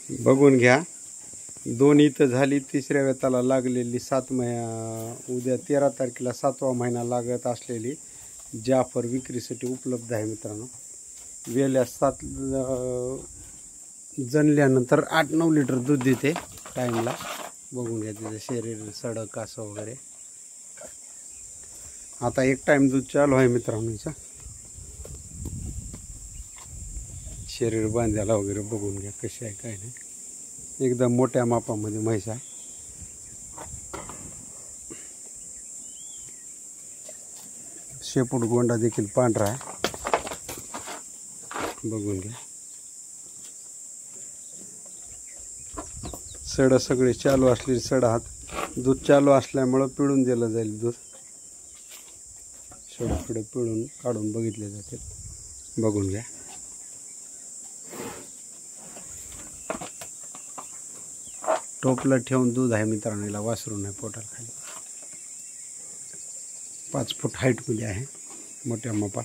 बघून घ्या। 2 इथं झाली, तिसऱ्या वेताला लागलेली 7 महिना, उद्या 13 तारखेला 7वा महिना लागत असलेली जाफर विक्रीसाठी उपलब्ध आहे मित्रांनो। वेल्या 7 जनल्यानंतर 8-9 लिटर दूध देते टाईमला। बघून घ्या तिचं शरीर, सडक असं वगैरे। आता एक टाइम दूध चालू आहे मित्रांनो हिचं। शरीर बांधायला वगैरे बघून घ्या कशी आहे काय नाही, एकदम मोठ्या मापामध्ये म्हैस आहे। शेपूट गोंडा देखील पांढरा आहे, बघून घ्या। सड सगळे चालू असलेली सड आहात, दूध चालू असल्यामुळं पिळून दिलं जाईल दूध। सड पिळून काढून बघितले जाते, बघून घ्या। टोपलं ठेवून दूध आहे मित्रांनो, याला वासरू नाही पोटाला खाली। 5 फूट हाईटमध्ये आहे, मोठ्या मापात।